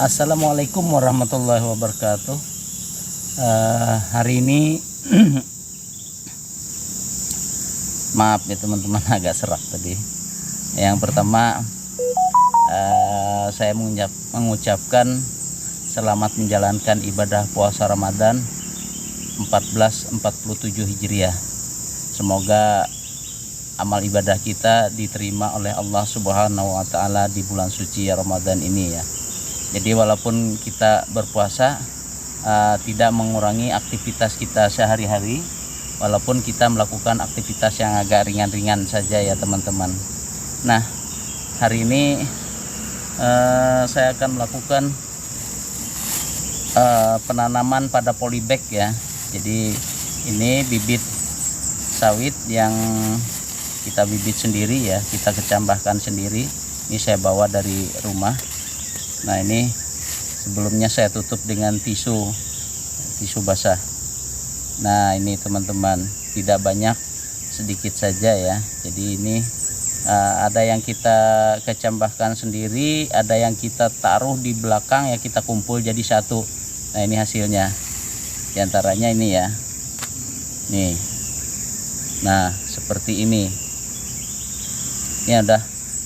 Assalamualaikum warahmatullahi wabarakatuh. Hari ini maaf ya teman-teman, agak serak tadi. Yang pertama, saya mengucapkan selamat menjalankan ibadah puasa Ramadan 1447 Hijriah. Semoga amal ibadah kita diterima oleh Allah Subhanahu wa Ta'ala di bulan suci Ramadan ini ya. Jadi walaupun kita berpuasa tidak mengurangi aktivitas kita sehari-hari, walaupun kita melakukan aktivitas yang agak ringan-ringan saja ya teman-teman. Nah, hari ini saya akan melakukan penanaman pada polybag ya. Jadi ini bibit sawit yang kita bibit sendiri ya, kita kecambahkan sendiri. Ini saya bawa dari rumah. Nah, ini sebelumnya saya tutup dengan tisu basah. Nah, ini teman-teman, tidak banyak, sedikit saja ya. Jadi ini ada yang kita kecambahkan sendiri, ada yang kita taruh di belakang ya, kita kumpul jadi satu. Nah, ini hasilnya. Di antaranya ini ya. Nih. Nah, seperti ini. Ini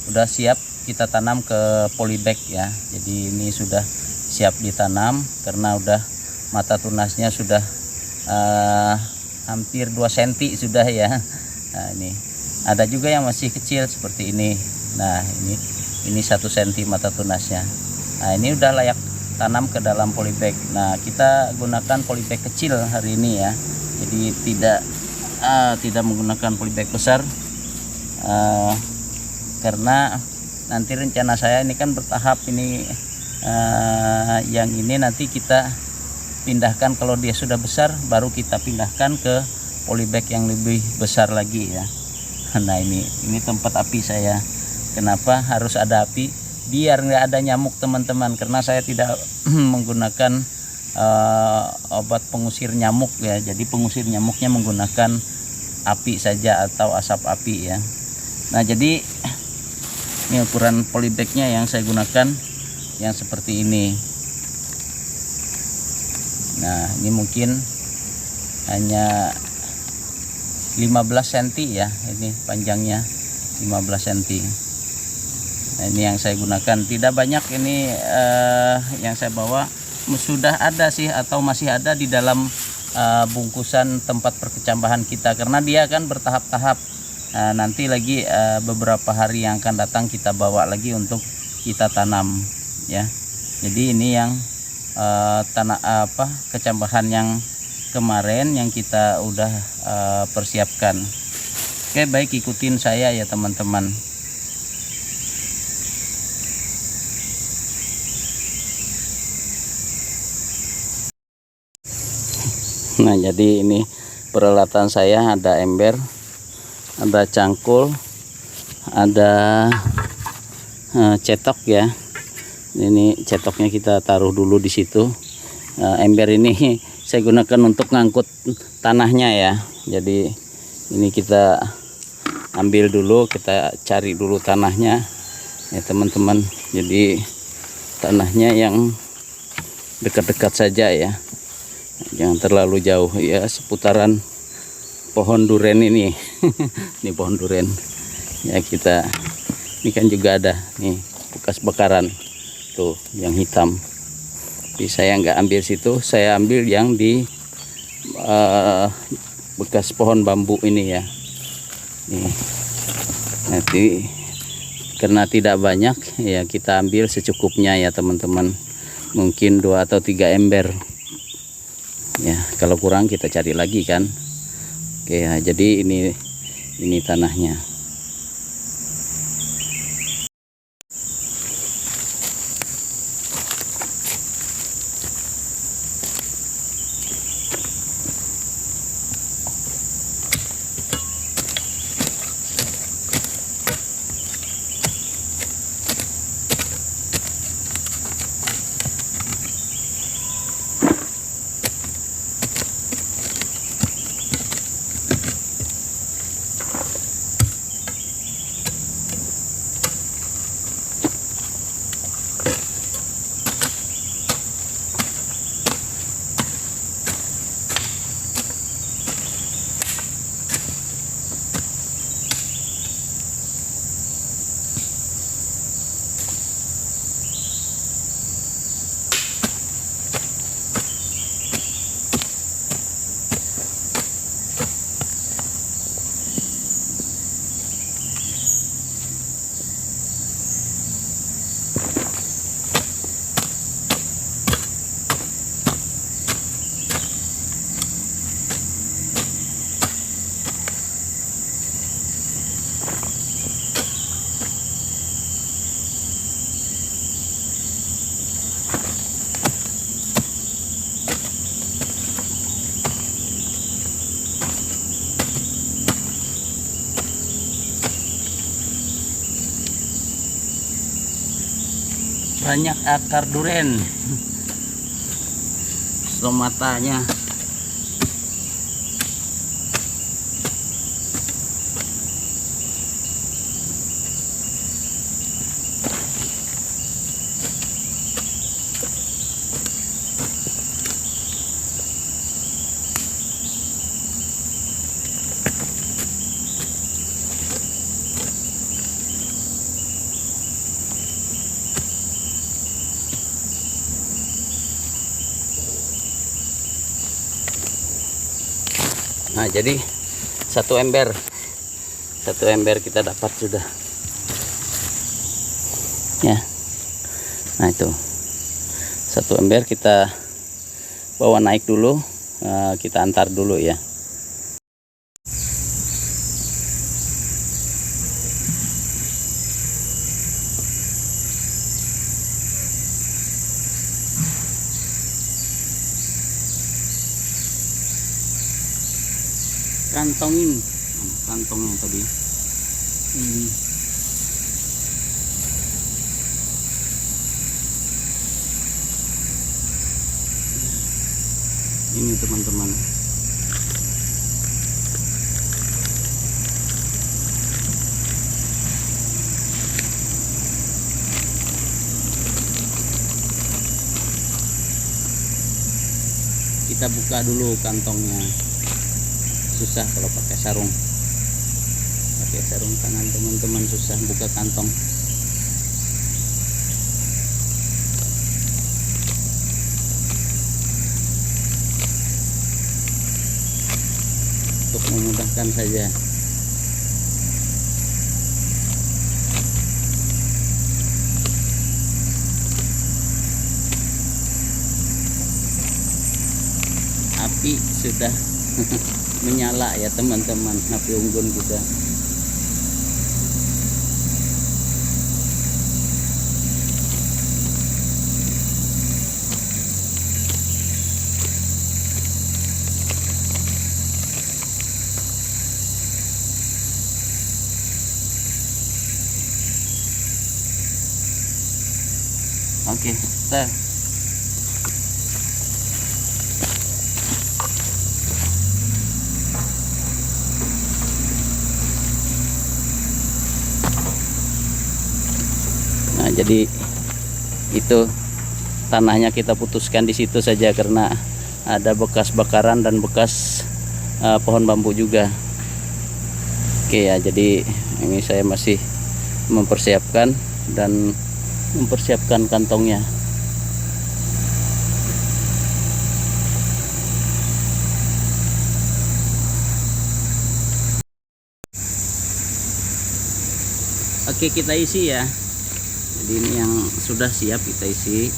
udah siap kita tanam ke polybag ya. Jadi ini sudah siap ditanam karena udah mata tunasnya sudah hampir 2 cm sudah ya. Nah, ini ada juga yang masih kecil seperti ini. Nah, ini 1 cm mata tunasnya. Nah, ini udah layak tanam ke dalam polybag. Nah, kita gunakan polybag kecil hari ini ya. Jadi tidak menggunakan polybag besar karena nanti rencana saya ini kan bertahap ini. Yang ini nanti kita pindahkan, kalau dia sudah besar baru kita pindahkan ke polybag yang lebih besar lagi ya. Nah, ini tempat api saya. Kenapa harus ada api? Biar nggak ada nyamuk teman-teman, karena saya tidak menggunakan obat pengusir nyamuk ya. Jadi pengusir nyamuknya menggunakan api saja atau asap api ya. Nah, jadi ini ukuran polybagnya yang saya gunakan yang seperti ini. Nah, ini mungkin hanya 15 cm ya, ini panjangnya 15 cm. Nah, ini yang saya gunakan, tidak banyak ini yang saya bawa. Sudah ada sih atau masih ada di dalam bungkusan tempat perkecambahan kita, karena dia kan bertahap-tahap. Nanti lagi beberapa hari yang akan datang kita bawa lagi untuk kita tanam ya. Jadi ini yang kecambahan yang kemarin yang kita udah persiapkan. Oke, baik, ikutin saya ya teman-teman. Nah, jadi ini peralatan saya, ada ember, ada cangkul, ada cetok ya. Ini cetoknya kita taruh dulu di situ. Ember ini saya gunakan untuk ngangkut tanahnya ya. Jadi ini kita ambil dulu, kita cari dulu tanahnya ya teman-teman. Jadi tanahnya yang dekat-dekat saja ya, jangan terlalu jauh ya, seputaran pohon duren ini. Ini pohon duren ya. Ini kan juga ada nih bekas bakaran tuh yang hitam. Jadi saya nggak ambil situ, saya ambil yang di bekas pohon bambu ini ya. Nih, nanti karena tidak banyak ya, kita ambil secukupnya ya teman-teman. Mungkin 2 atau 3 ember ya, kalau kurang kita cari lagi kan. Oke ya, jadi ini tanahnya. banyak akar duren. Stomatanya. Nah, jadi satu ember kita dapat sudah ya. Nah, itu satu ember kita bawa naik dulu, kita antar dulu ya. Kantongin kantong yang tadi ini teman-teman. Kita buka dulu kantongnya. Susah kalau pakai sarung tangan teman-teman, susah buka kantong. Untuk memudahkan saja. Api sudah menyala ya teman-teman, api unggun kita. Oke, kita jadi itu tanahnya kita putuskan di situ saja karena ada bekas bakaran dan bekas pohon bambu juga. Oke ya, jadi ini saya masih mempersiapkan kantongnya. Oke, kita isi ya. Jadi ini yang sudah siap kita isi.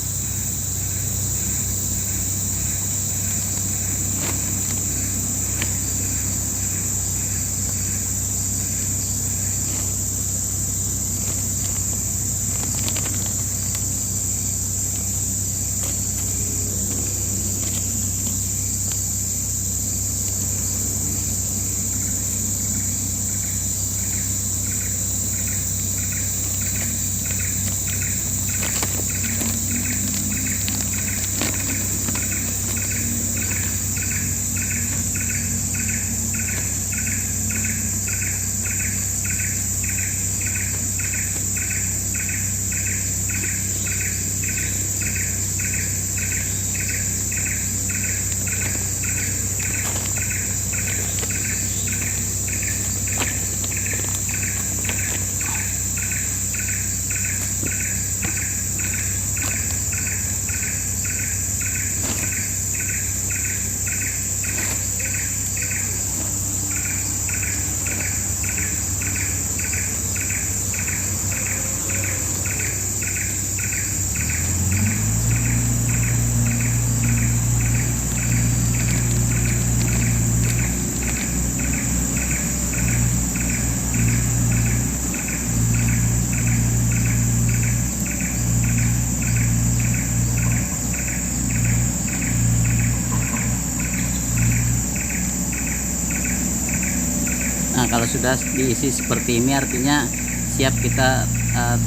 Nah, kalau sudah diisi seperti ini artinya siap kita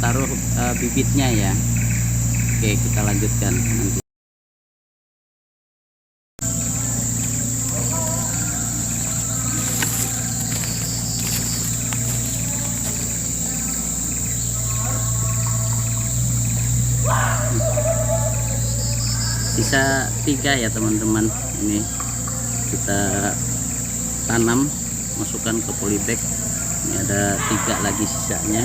taruh bibitnya ya. Oke, kita lanjutkan nanti. Sisa 3 ya teman-teman, ini kita tanam, masukkan ke polybag. Ini ada 3 lagi sisanya.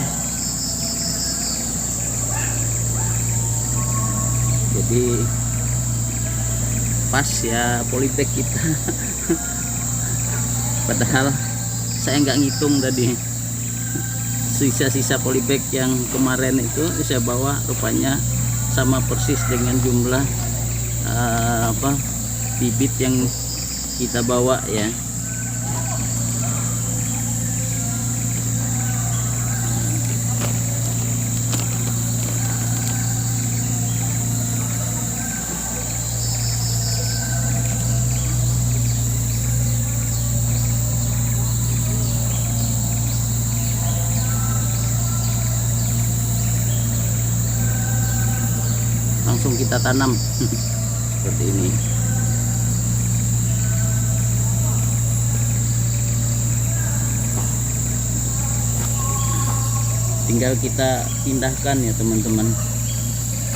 Jadi pas ya polybag kita. Padahal saya nggak ngitung tadi sisa-sisa polybag yang kemarin itu saya bawa, rupanya sama persis dengan jumlah bibit yang kita bawa ya. Langsung kita tanam seperti ini. Tinggal kita pindahkan ya teman-teman.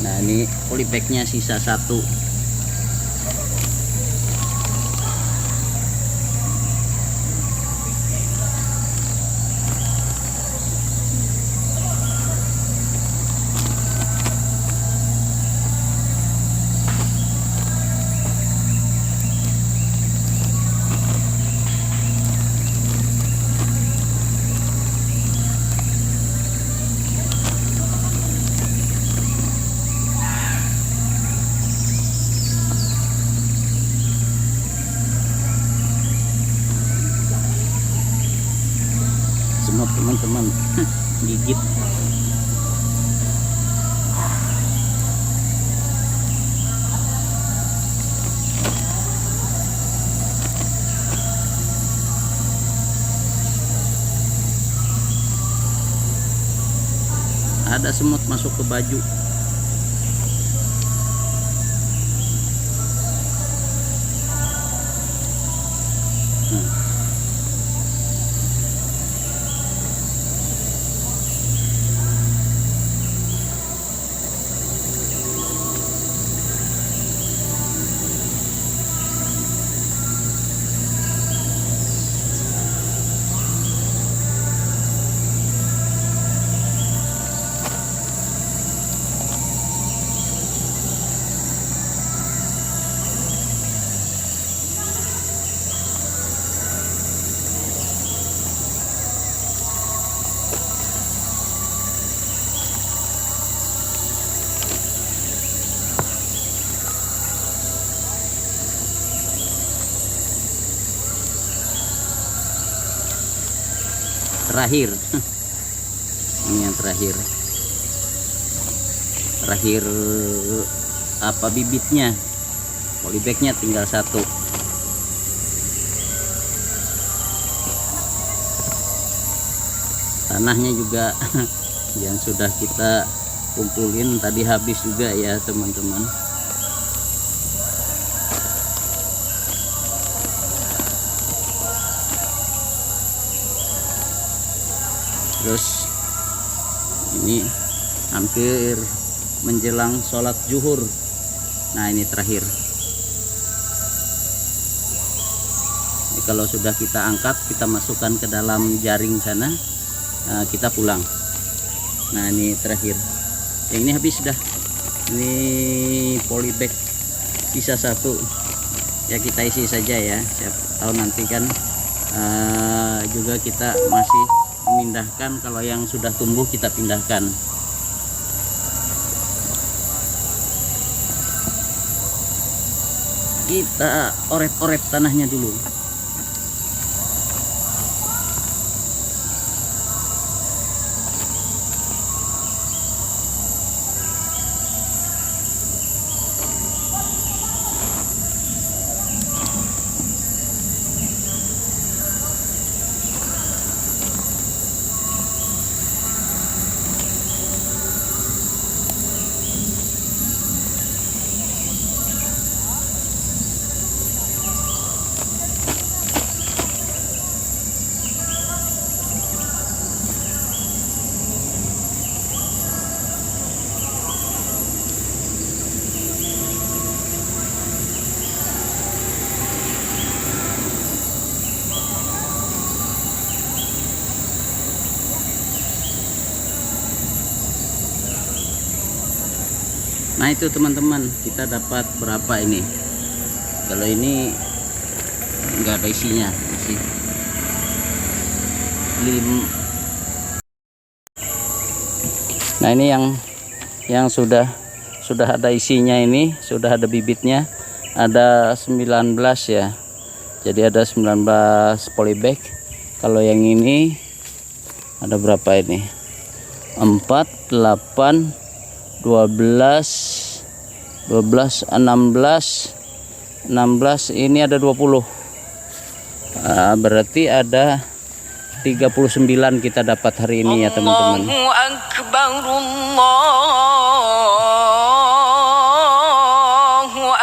Nah, ini polybagnya sisa 1. Semua teman-teman gigit. Ada semut masuk ke baju. Terakhir ini yang terakhir bibitnya, polybagnya tinggal 1. Tanahnya juga yang sudah kita kumpulin tadi habis juga ya teman-teman. Terus ini hampir menjelang sholat zuhur. Nah, ini terakhir. Ini kalau sudah kita angkat, kita masukkan ke dalam jaring sana, nah, kita pulang. Nah, ini terakhir. Yang ini habis sudah. Ini polybag sisa 1. Ya kita isi saja ya. Siapa tahu nanti kan juga kita masih memindahkan. Kalau yang sudah tumbuh kita pindahkan. Kita oret-oret tanahnya dulu. Nah itu teman-teman, kita dapat berapa ini? Kalau ini nggak ada isinya, masih 5. Nah ini yang sudah ada isinya, ini sudah ada bibitnya, ada 19 ya. Jadi ada 19 polybag. Kalau yang ini ada berapa ini? 4, 8, 12, 16, ini ada 20. Berarti ada 39 kita dapat hari ini ya teman-teman.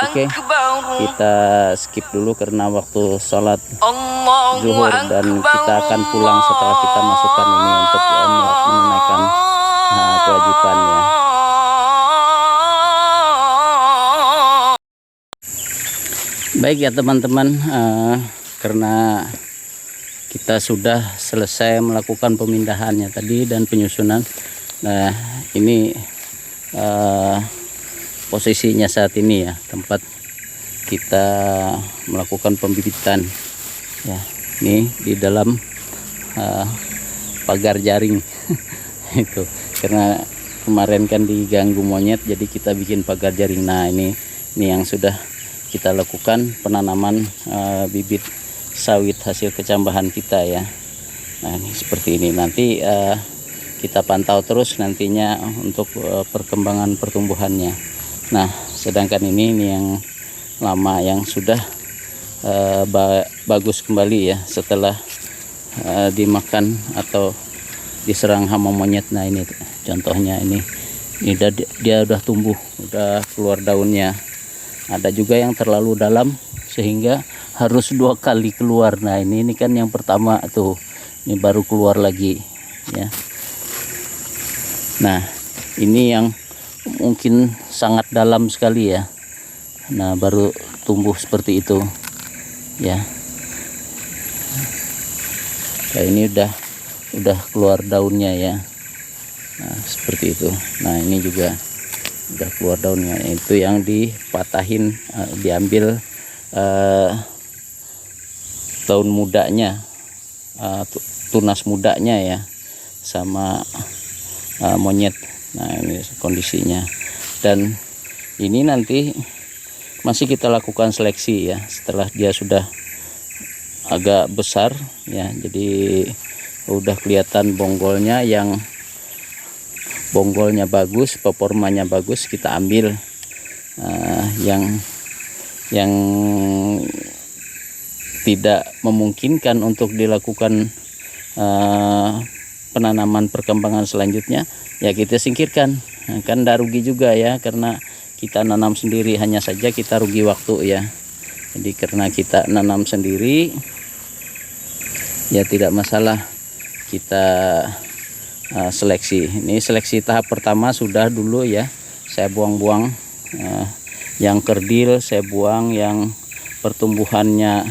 Oke, kita skip dulu karena waktu sholat zuhur, dan kita akan pulang setelah kita masukkan ini untuk menunaikan kewajibannya. Baik ya teman-teman, karena kita sudah selesai melakukan pemindahannya tadi dan penyusunan. Nah ini posisinya saat ini ya, tempat kita melakukan pembibitan ya. Ini di dalam pagar jaring itu karena kemarin kan diganggu monyet, jadi kita bikin pagar jaring. Nah ini yang sudah kita lakukan penanaman bibit sawit hasil kecambahan kita ya. Nah ini seperti ini, nanti kita pantau terus nantinya untuk perkembangan pertumbuhannya. Nah sedangkan ini yang lama yang sudah bagus kembali ya setelah dimakan atau diserang hama monyet. Nah ini contohnya, ini dia udah tumbuh, udah keluar daunnya. Ada juga yang terlalu dalam sehingga harus 2 kali keluar. Nah ini kan yang pertama tuh, ini baru keluar lagi ya. Nah ini yang mungkin sangat dalam sekali ya. Nah baru tumbuh seperti itu ya. Nah ini udah keluar daunnya ya. Nah seperti itu. Nah ini juga udah keluar daunnya, itu yang dipatahin, diambil daun mudanya, tunas mudanya ya, sama monyet. Nah ini kondisinya, dan ini nanti masih kita lakukan seleksi ya setelah dia sudah agak besar ya. Jadi udah kelihatan bonggolnya, yang bonggolnya bagus, performanya bagus, kita ambil. Yang tidak memungkinkan untuk dilakukan penanaman perkembangan selanjutnya ya kita singkirkan. Nah, kan tidak rugi juga ya, karena kita nanam sendiri, hanya saja kita rugi waktu ya. Jadi karena kita nanam sendiri ya tidak masalah kita seleksi. Ini seleksi tahap pertama sudah dulu ya, saya buang-buang yang kerdil, saya buang yang pertumbuhannya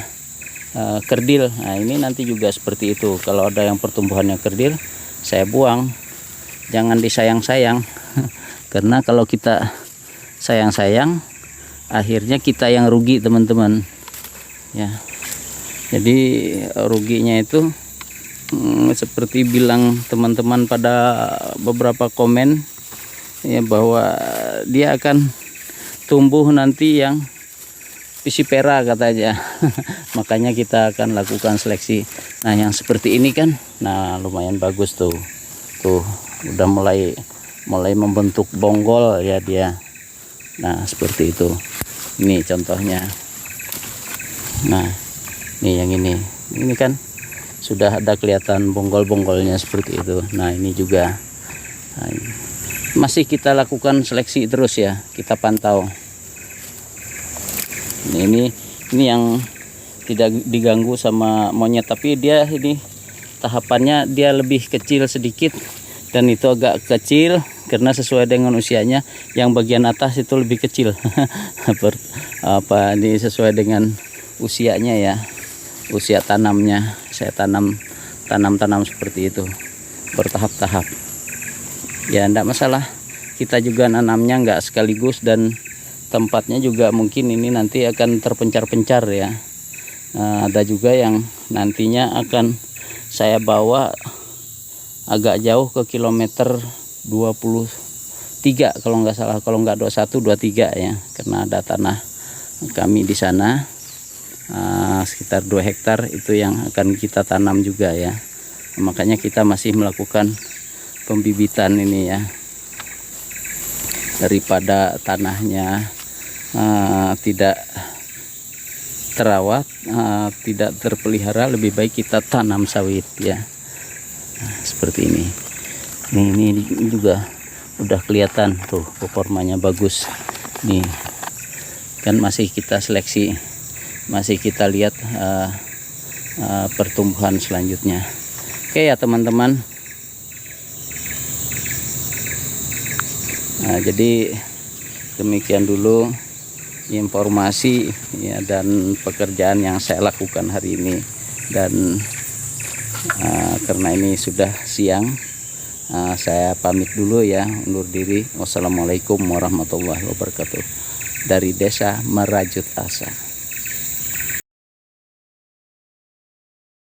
kerdil. Nah ini nanti juga seperti itu, kalau ada yang pertumbuhannya kerdil saya buang, jangan disayang-sayang karena kalau kita sayang-sayang akhirnya kita yang rugi teman-teman ya. Jadi ruginya itu seperti bilang teman-teman pada beberapa komen ya, bahwa dia akan tumbuh nanti yang pisipera katanya. Makanya kita akan lakukan seleksi. Nah yang seperti ini kan, nah lumayan bagus tuh udah mulai membentuk bonggol ya dia. Nah seperti itu, ini contohnya. Nah ini yang ini kan sudah ada kelihatan bonggol-bonggolnya seperti itu. Nah ini juga masih kita lakukan seleksi terus ya, kita pantau. Ini yang tidak diganggu sama monyet, tapi dia ini tahapannya dia lebih kecil sedikit, dan itu agak kecil karena sesuai dengan usianya. Yang bagian atas itu lebih kecil. Ini sesuai dengan usianya ya, usia tanamnya. Saya tanam seperti itu bertahap-tahap ya, enggak masalah. kita juga nanamnya nggak sekaligus, dan tempatnya juga mungkin ini nanti akan terpencar-pencar ya. Ada juga yang nantinya akan saya bawa agak jauh ke kilometer 23 kalau nggak salah, kalau nggak 21 23 ya, karena ada tanah kami di sana sekitar 2 hektar itu yang akan kita tanam juga ya. Makanya kita masih melakukan pembibitan ini ya, daripada tanahnya tidak terawat, tidak terpelihara, lebih baik kita tanam sawit ya. Seperti ini. Ini juga udah kelihatan tuh performanya bagus nih, kan masih kita seleksi, masih kita lihat pertumbuhan selanjutnya. Oke ya teman-teman, jadi demikian dulu informasi ya dan pekerjaan yang saya lakukan hari ini. Dan karena ini sudah siang, saya pamit dulu ya, undur diri. Wassalamualaikum warahmatullahi wabarakatuh dari Desa Merajut Asa.